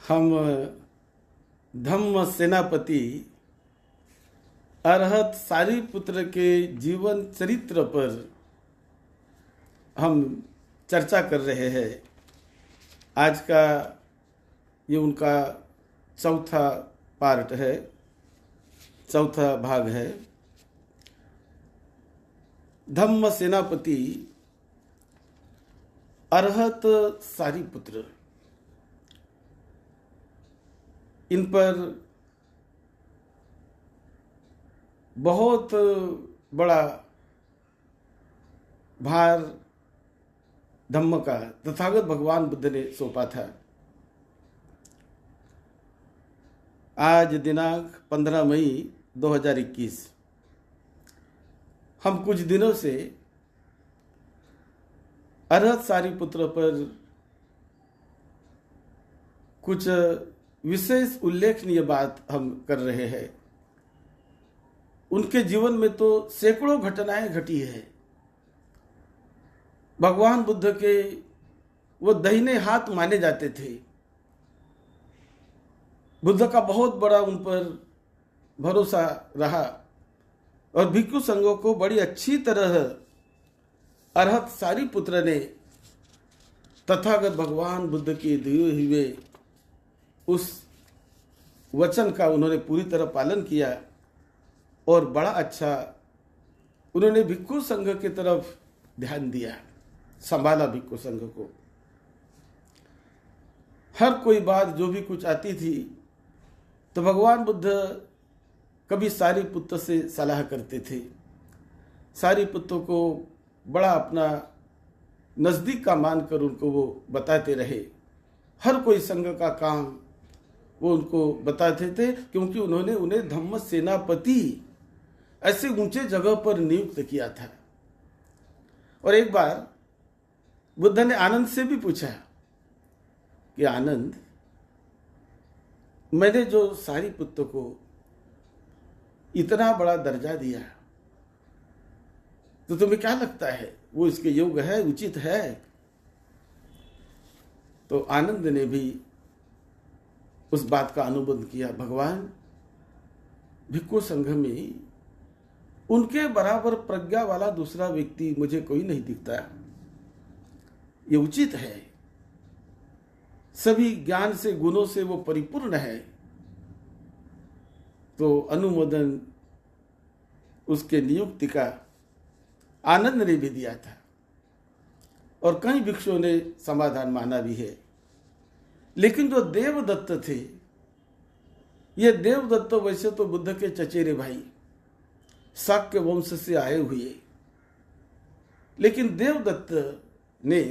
हम धम्म सेनापति अरहत सारिपुत्र के जीवन चरित्र पर हम चर्चा कर रहे हैं। आज का ये उनका चौथा पार्ट है, चौथा भाग है। धम्म सेनापति अरहत सारिपुत्र, इन पर बहुत बड़ा भार धम्म का तथागत भगवान बुद्ध ने सौंपा था। आज दिनांक 15 मई 2021, हम कुछ दिनों से अरहत सारिपुत्र पर कुछ विशेष उल्लेखनीय बात हम कर रहे हैं। उनके जीवन में तो सैकड़ों घटनाएं घटी है। भगवान बुद्ध के वो दाहिने हाथ माने जाते थे। बुद्ध का बहुत बड़ा उन पर भरोसा रहा और भिक्षु संघों को बड़ी अच्छी तरह अरहत सारिपुत्र ने तथागत भगवान बुद्ध के दिए हुए उस वचन का उन्होंने पूरी तरह पालन किया और बड़ा अच्छा उन्होंने भिक्षु संघ की तरफ ध्यान दिया, संभाला भिक्षु संघ को। हर कोई बात जो भी कुछ आती थी तो भगवान बुद्ध कभी सारिपुत्र से सलाह करते थे। सारिपुत्र को बड़ा अपना नजदीक का मानकर उनको वो बताते रहे। हर कोई संघ का काम वो उनको बताते थे, क्योंकि उन्होंने उन्हें धम्म सेनापति ऐसे ऊंचे जगह पर नियुक्त किया था। और एक बार बुद्ध ने आनंद से भी पूछा कि आनंद, मैंने जो सारिपुत्र को इतना बड़ा दर्जा दिया तो तुम्हें क्या लगता है वो इसके योग्य है, उचित है? तो आनंद ने भी उस बात का अनुबंध किया। भगवान, भिक्षु संघ में उनके बराबर प्रज्ञा वाला दूसरा व्यक्ति मुझे कोई नहीं दिखता। ये उचित है, सभी ज्ञान से गुणों से वो परिपूर्ण है। तो अनुमोदन उसके नियुक्ति का आनंद ने भी दिया था और कई भिक्षुओं ने समाधान माना भी है। लेकिन जो देवदत्त थे, ये देवदत्त वैसे तो बुद्ध के चचेरे भाई, शाक्य वंश से आए हुए, लेकिन देवदत्त ने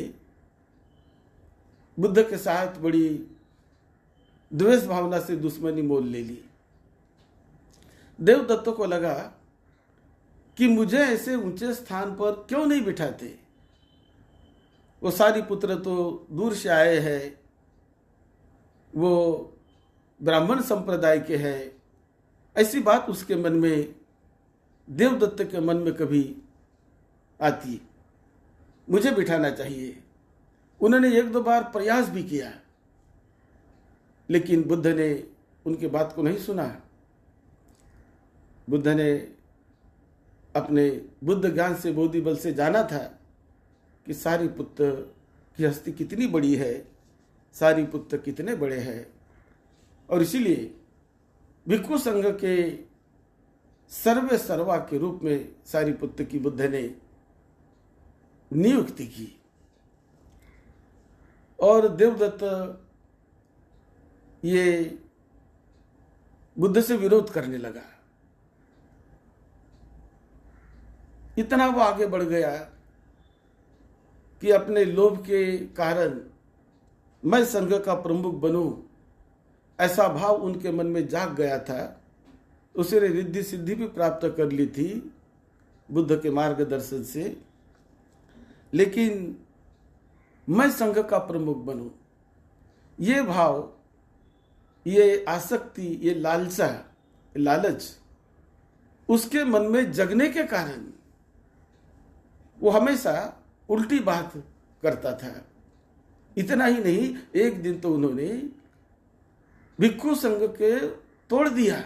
बुद्ध के साथ बड़ी द्वेष भावना से दुश्मनी मोल ले ली। देवदत्त को लगा कि मुझे ऐसे ऊंचे स्थान पर क्यों नहीं बिठाते। वो सारिपुत्र तो दूर से आए हैं, वो ब्राह्मण संप्रदाय के हैं। ऐसी बात उसके मन में, देवदत्त के मन में कभी आती, मुझे बिठाना चाहिए। उन्होंने एक दो बार प्रयास भी किया, लेकिन बुद्ध ने उनकी बात को नहीं सुना। बुद्ध ने अपने बुद्ध ज्ञान से, बोधि बल से जाना था कि सारिपुत्र की हस्ती कितनी बड़ी है, सारिपुत्र कितने बड़े हैं। और इसीलिए भिक्षु संघ के सर्वे सर्वा के रूप में सारिपुत्र की बुद्ध ने नियुक्ति की। और देवदत्त ये बुद्ध से विरोध करने लगा। इतना वो आगे बढ़ गया कि अपने लोभ के कारण मैं संघ का प्रमुख बनूं, ऐसा भाव उनके मन में जाग गया था। उसने रिद्धि सिद्धि भी प्राप्त कर ली थी बुद्ध के मार्गदर्शन से, लेकिन मैं संघ का प्रमुख बनूं, ये भाव, ये आसक्ति, ये लालच उसके मन में जगने के कारण वो हमेशा उल्टी बात करता था। इतना ही नहीं, एक दिन तो उन्होंने भिक्षु संघ के तोड़ दिया।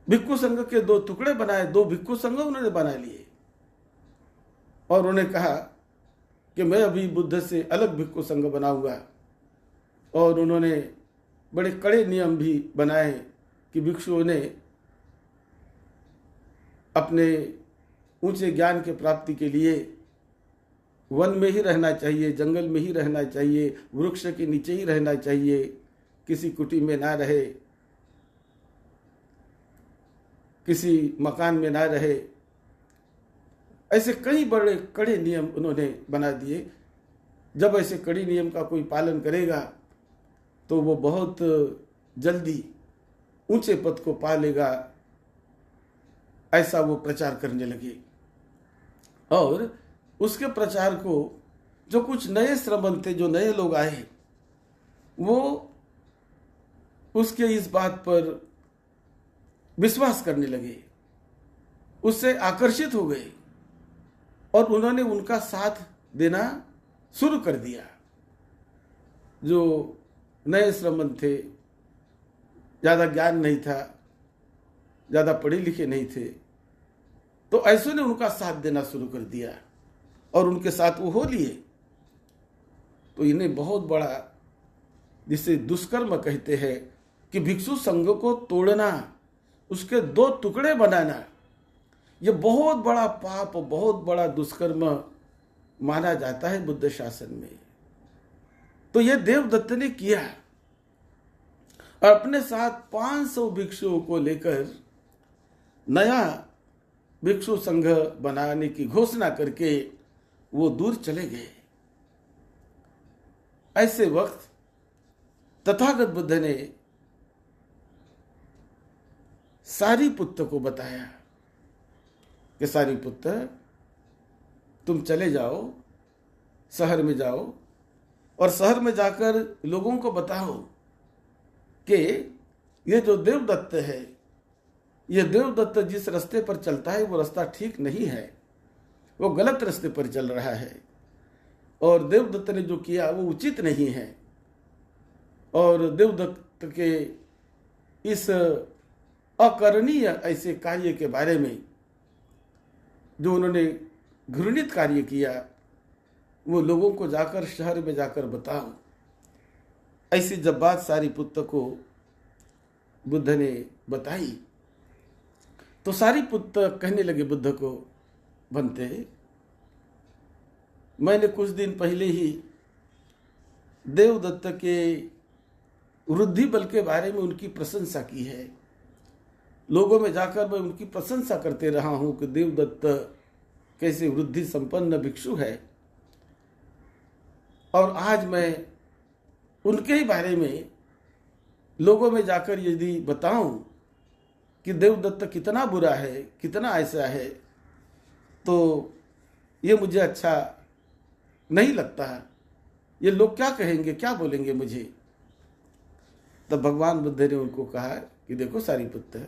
भिक्षु संघ के 2 टुकड़े बनाए, 2 भिक्षु संघ उन्होंने बना लिए और उन्होंने कहा कि मैं अभी बुद्ध से अलग भिक्षु संघ बनाऊंगा। और उन्होंने बड़े कड़े नियम भी बनाए कि भिक्षुओं ने अपने ऊंचे ज्ञान के प्राप्ति के लिए वन में ही रहना चाहिए, जंगल में ही रहना चाहिए, वृक्ष के नीचे ही रहना चाहिए, किसी कुटी में ना रहे, किसी मकान में ना रहे। ऐसे कई बड़े कड़े नियम उन्होंने बना दिए। जब ऐसे कड़े नियम का कोई पालन करेगा तो वो बहुत जल्दी ऊंचे पद को पा लेगा, ऐसा वो प्रचार करने लगे। और उसके प्रचार को जो कुछ नए श्रमण थे, जो नए लोग आए, वो उसके इस बात पर विश्वास करने लगे, उससे आकर्षित हो गए और उन्होंने उनका साथ देना शुरू कर दिया। जो नए श्रमण थे, ज़्यादा ज्ञान नहीं था, ज़्यादा पढ़े लिखे नहीं थे, तो ऐसों ने उनका साथ देना शुरू कर दिया और उनके साथ वो हो लिए। तो इन्हें बहुत बड़ा, जिसे दुष्कर्म कहते हैं, कि भिक्षु संघ को तोड़ना, उसके 2 टुकड़े बनाना, ये बहुत बड़ा पाप, बहुत बड़ा दुष्कर्म माना जाता है बुद्ध शासन में। तो ये देवदत्त ने किया और अपने साथ 500 भिक्षुओं को लेकर नया भिक्षु संघ बनाने की घोषणा करके वो दूर चले गए। ऐसे वक्त तथागत बुद्ध ने सारिपुत्त को बताया कि सारिपुत्त, तुम चले जाओ, शहर में जाओ और शहर में जाकर लोगों को बताओ कि ये जो देवदत्त है, ये देवदत्त जिस रास्ते पर चलता है वो रास्ता ठीक नहीं है, वो गलत रास्ते पर चल रहा है और देवदत्त ने जो किया वो उचित नहीं है। और देवदत्त के इस अकरणीय ऐसे कार्य के बारे में, जो उन्होंने घृणित कार्य किया, वो लोगों को जाकर शहर में जाकर बताओ। ऐसी जब बात सारिपुत्त को बुद्ध ने बताई तो सारिपुत्त कहने लगे बुद्ध को, बनते, मैंने कुछ दिन पहले ही देवदत्त के वृद्धि बल के बारे में उनकी प्रशंसा की है। लोगों में जाकर मैं उनकी प्रशंसा करते रहा हूं कि देवदत्त कैसे वृद्धि संपन्न भिक्षु है। और आज मैं उनके ही बारे में लोगों में जाकर यदि बताऊं कि देवदत्त कितना बुरा है, कितना ऐसा है, तो ये मुझे अच्छा नहीं लगता। ये लोग क्या कहेंगे, क्या बोलेंगे मुझे। तब भगवान बुद्ध ने उनको कहा कि देखो सारिपुत्र,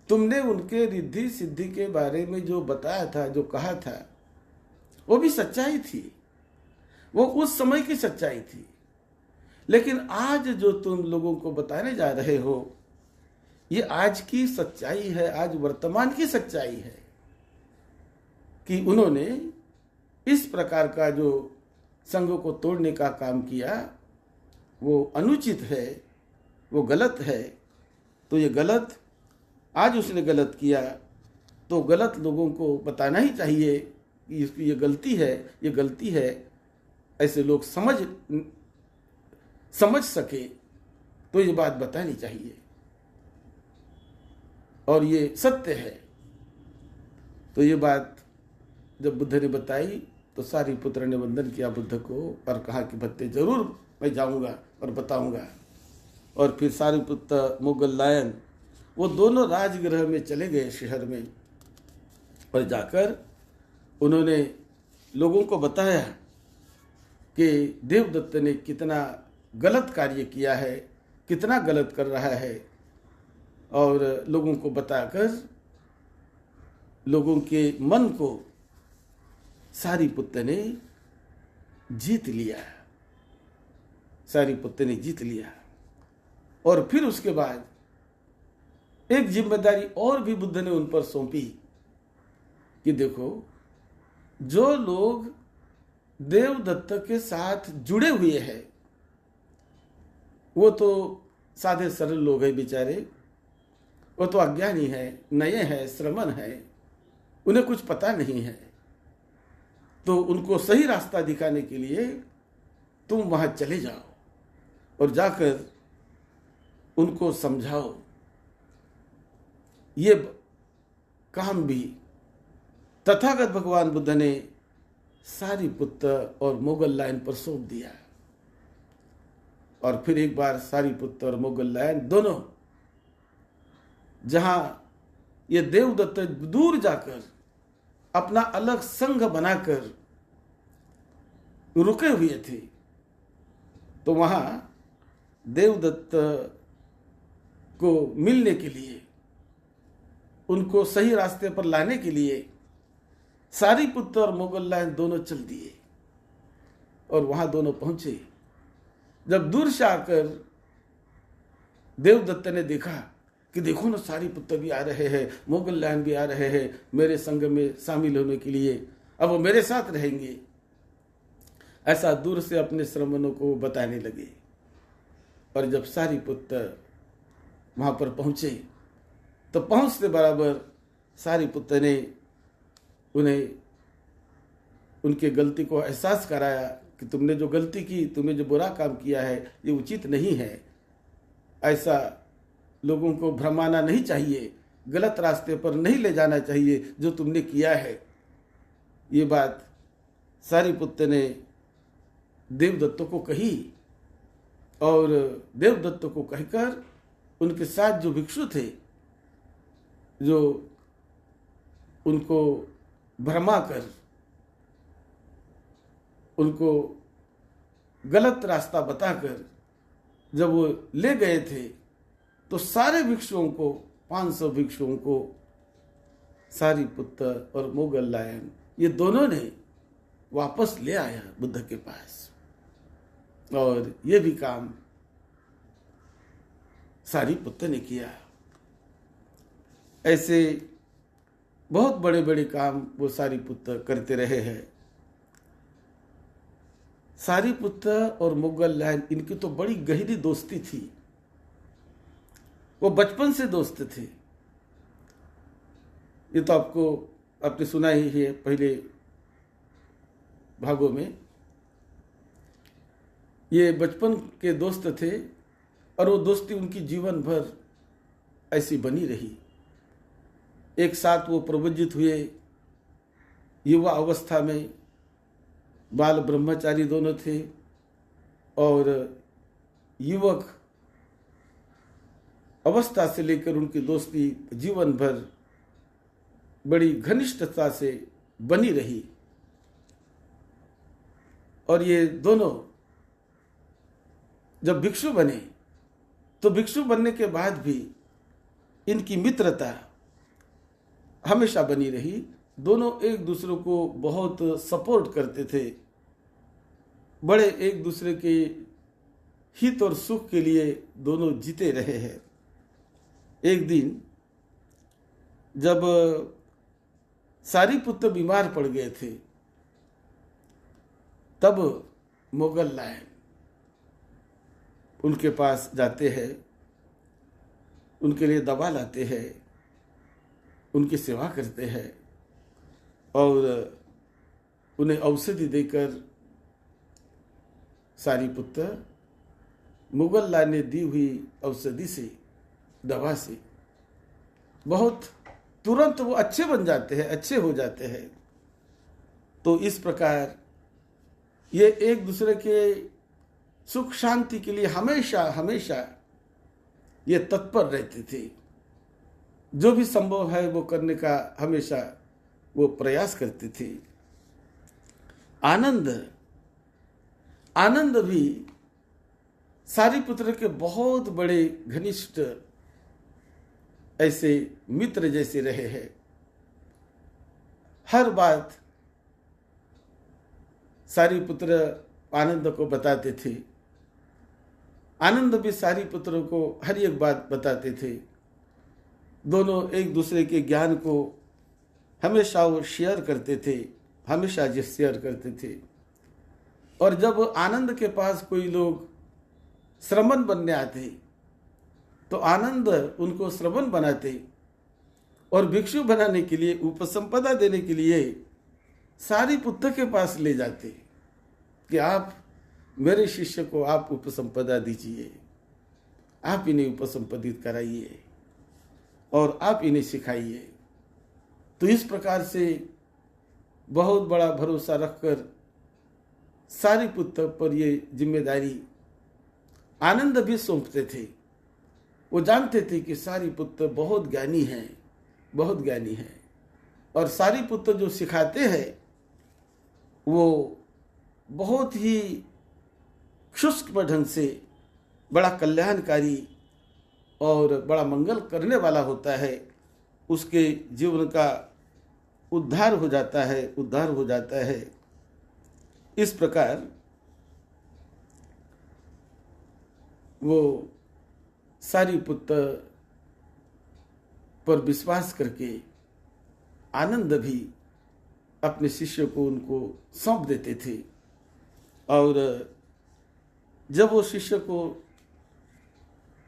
तुमने उनके रिद्धि सिद्धि के बारे में जो बताया था, जो कहा था, वो भी सच्चाई थी, वो उस समय की सच्चाई थी। लेकिन आज जो तुम लोगों को बताने जा रहे हो, ये आज की सच्चाई है, आज वर्तमान की सच्चाई है कि उन्होंने इस प्रकार का जो संघ को तोड़ने का काम किया, वो अनुचित है, वो गलत है। तो ये गलत, आज उसने गलत किया तो गलत लोगों को बताना ही चाहिए कि इसकी ये गलती है, ये गलती है। ऐसे लोग समझ सके तो ये बात बतानी चाहिए और ये सत्य है। तो ये बात जब बुद्ध ने बताई तो सारिपुत्र ने वंदन किया बुद्ध को और कहा कि भत्ते जरूर मैं जाऊंगा और बताऊंगा। और फिर सारिपुत्र, मुगल लायन, वो दोनों राजगृह में चले गए शहर में और जाकर उन्होंने लोगों को बताया कि देवदत्त ने कितना गलत कार्य किया है, कितना गलत कर रहा है। और लोगों को बताकर लोगों के मन को सारिपुत्र ने जीत लिया। सारिपुत्र ने जीत लिया। और फिर उसके बाद एक जिम्मेदारी और भी बुद्ध ने उन पर सौंपी कि देखो, जो लोग देवदत्त के साथ जुड़े हुए हैं वो तो सादे सरल लोग हैं बेचारे, वो तो अज्ञानी है, नए हैं, श्रमण है, उन्हें कुछ पता नहीं है। तो उनको सही रास्ता दिखाने के लिए तुम वहां चले जाओ और जाकर उनको समझाओ। ये काम भी तथागत भगवान बुद्ध ने सारिपुत्र और मोगललायन पर सौंप दिया। और फिर एक बार सारिपुत्र और मोगललायन दोनों जहां ये देवदत्त दूर जाकर अपना अलग संघ बनाकर रुके हुए थे, तो वहां देवदत्त को मिलने के लिए, उनको सही रास्ते पर लाने के लिए सारिपुत्र और मोगललायन दोनों चल दिए और वहां दोनों पहुंचे। जब दूर से आकर देवदत्त ने देखा कि देखो ना, सारिपुत्र भी आ रहे हैं, मोगललायन भी आ रहे हैं मेरे संग में शामिल होने के लिए, अब वो मेरे साथ रहेंगे, ऐसा दूर से अपने श्रमणों को बताने लगे। और जब सारिपुत्र वहां पर पहुंचे तो पहुंचते बराबर सारिपुत्र ने उन्हें उनके गलती को एहसास कराया कि तुमने जो गलती की, तुमने जो बुरा काम किया है, ये उचित नहीं है, ऐसा लोगों को भ्रमाना नहीं चाहिए, गलत रास्ते पर नहीं ले जाना चाहिए जो तुमने किया है। ये बात सारिपुत्र ने देवदत्त को कही और देवदत्त को कहकर उनके साथ जो भिक्षु थे, जो उनको भ्रमा कर उनको गलत रास्ता बताकर जब वो ले गए थे, तो सारे भिक्षुओं को, 500 भिक्षुओं को सारिपुत्र और मोगललायन ये दोनों ने वापस ले आया बुद्ध के पास। और ये भी काम सारिपुत्र ने किया। ऐसे बहुत बड़े बड़े काम वो सारिपुत्र करते रहे हैं। सारिपुत्र और मोगललायन, इनकी तो बड़ी गहरी दोस्ती थी, वो बचपन से दोस्त थे। ये तो आपने सुना ही है पहले भागों में। ये बचपन के दोस्त थे और वो दोस्ती उनकी जीवन भर ऐसी बनी रही। एक साथ वो प्रवृत्त हुए, युवा अवस्था में बाल ब्रह्मचारी दोनों थे और युवक अवस्था से लेकर उनकी दोस्ती जीवन भर बड़ी घनिष्ठता से बनी रही। और ये दोनों जब भिक्षु बने तो भिक्षु बनने के बाद भी इनकी मित्रता हमेशा बनी रही। दोनों एक दूसरे को बहुत सपोर्ट करते थे, बड़े एक दूसरे के हित और सुख के लिए दोनों जीते रहे हैं। एक दिन जब सारिपुत्र बीमार पड़ गए थे, तब मोगललायन उनके पास जाते हैं, उनके लिए दवा लाते हैं, उनकी सेवा करते हैं और उन्हें औषधि देकर सारिपुत्र मोगललायन ने दी हुई औषधि से, दवा से बहुत तुरंत वो अच्छे बन जाते हैं, अच्छे हो जाते हैं। तो इस प्रकार ये एक दूसरे के सुख शांति के लिए हमेशा हमेशा ये तत्पर रहते थे। जो भी संभव है वो करने का हमेशा वो प्रयास करते थे। आनंद भी सारिपुत्र के बहुत बड़े घनिष्ठ ऐसे मित्र जैसे रहे हैं। हर बात सारिपुत्र आनंद को बताते थे आनंद भी सारिपुत्र को हर एक बात बताते थे। दोनों एक दूसरे के ज्ञान को हमेशा वो शेयर करते थे, हमेशा जो शेयर करते थे। और जब आनंद के पास कोई लोग श्रमण बनने आते तो आनंद उनको श्रमण बनाते और भिक्षु बनाने के लिए, उपसंपदा देने के लिए सारिपुत्र के पास ले जाते कि आप मेरे शिष्य को आप उपसंपदा दीजिए, आप इन्हें उपसंपदित कराइए और आप इन्हें सिखाइए। तो इस प्रकार से बहुत बड़ा भरोसा रखकर सारिपुत्र पर ये जिम्मेदारी आनंद भी सौंपते थे। वो जानते थे कि सारिपुत्र बहुत ज्ञानी हैं, बहुत ज्ञानी हैं, और सारिपुत्र जो सिखाते हैं वो बहुत ही शुष्क ढंग से बड़ा कल्याणकारी और बड़ा मंगल करने वाला होता है। उसके जीवन का उद्धार हो जाता है, उद्धार हो जाता है। इस प्रकार वो सारिपुत्र पर विश्वास करके आनंद भी अपने शिष्य को उनको सौंप देते थे। और जब वो शिष्य को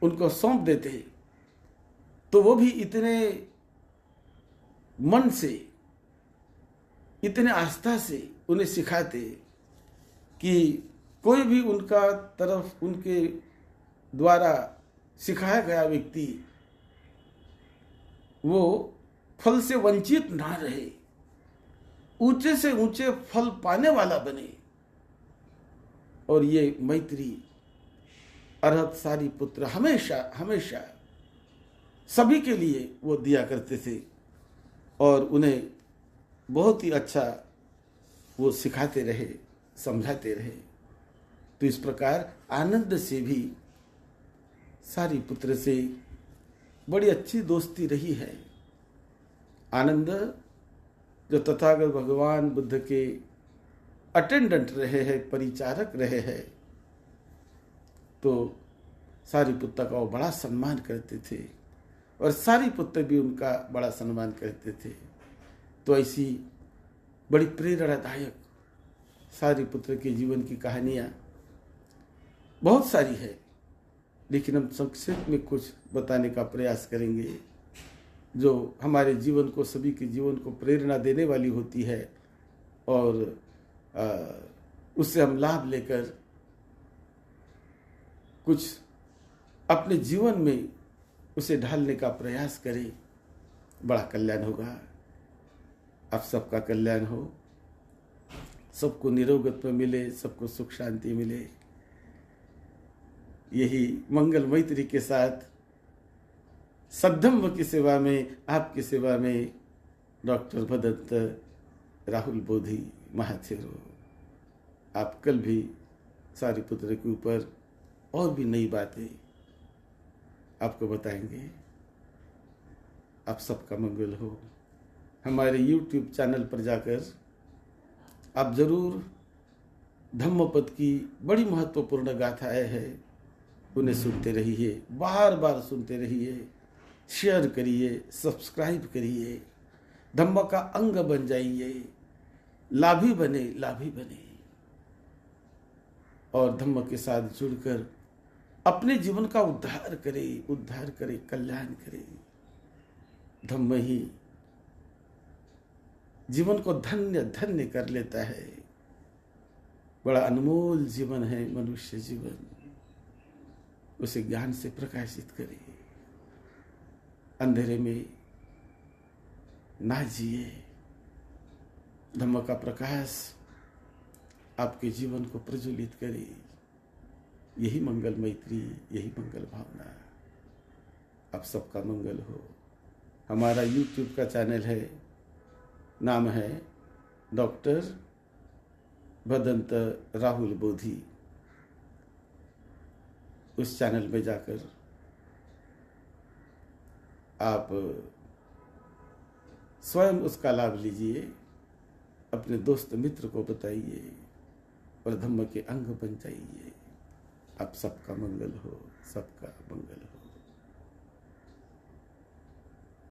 उनको सौंप देते तो वो भी इतने मन से, इतने आस्था से उन्हें सिखाते कि कोई भी उनका तरफ, उनके द्वारा सिखाया गया व्यक्ति वो फल से वंचित ना रहे, ऊंचे से ऊंचे फल पाने वाला बने। और ये मैत्री अरहत सारिपुत्र हमेशा हमेशा सभी के लिए वो दिया करते थे और उन्हें बहुत ही अच्छा वो सिखाते रहे, समझाते रहे। तो इस प्रकार आनंद से भी सारिपुत्र से बड़ी अच्छी दोस्ती रही है। आनंद जो तथागत भगवान बुद्ध के अटेंडेंट रहे हैं, परिचारक रहे हैं, तो सारिपुत्र का वो बड़ा सम्मान करते थे और सारिपुत्र भी उनका बड़ा सम्मान करते थे। तो ऐसी बड़ी प्रेरणादायक सारिपुत्र के जीवन की कहानियाँ बहुत सारी है, लेकिन हम संक्षेप में कुछ बताने का प्रयास करेंगे जो हमारे जीवन को, सभी के जीवन को प्रेरणा देने वाली होती है और उससे हम लाभ लेकर कुछ अपने जीवन में उसे ढालने का प्रयास करें, बड़ा कल्याण होगा। आप सबका कल्याण हो, सबको निरोगत्व मिले, सबको सुख शांति मिले। यही मंगल मैत्री के साथ सद्धम्म की सेवा में, आपकी सेवा में डॉक्टर भदंत राहुल बोधी महाथेरो। आप कल भी सारिपुत्र के ऊपर और भी नई बातें आपको बताएंगे। आप सबका मंगल हो। हमारे YouTube चैनल पर जाकर आप जरूर धम्मपद की बड़ी महत्वपूर्ण गाथाएं हैं, उन्हें सुनते रहिए, बार बार सुनते रहिए, शेयर करिए, सब्सक्राइब करिए, धम्म का अंग बन जाइए, लाभी बने, लाभी बने और धम्म के साथ जुड़कर अपने जीवन का उद्धार करे, उद्धार करे, कल्याण करे। धम्म ही जीवन को धन्य धन्य कर लेता है। बड़ा अनमोल जीवन है मनुष्य जीवन, उसे ज्ञान से प्रकाशित करे, अंधेरे में ना जिए। धम्म का प्रकाश आपके जीवन को प्रज्वलित करे। यही मंगल मैत्री, यही मंगल भावना। आप सबका मंगल हो। हमारा YouTube का चैनल है, नाम है डॉक्टर भदंत राहुल बोधी। उस चैनल में जाकर आप स्वयं उसका लाभ लीजिए, अपने दोस्त मित्र को बताइए और धम्म के अंग बन जाइए। आप सबका मंगल हो, सबका मंगल हो।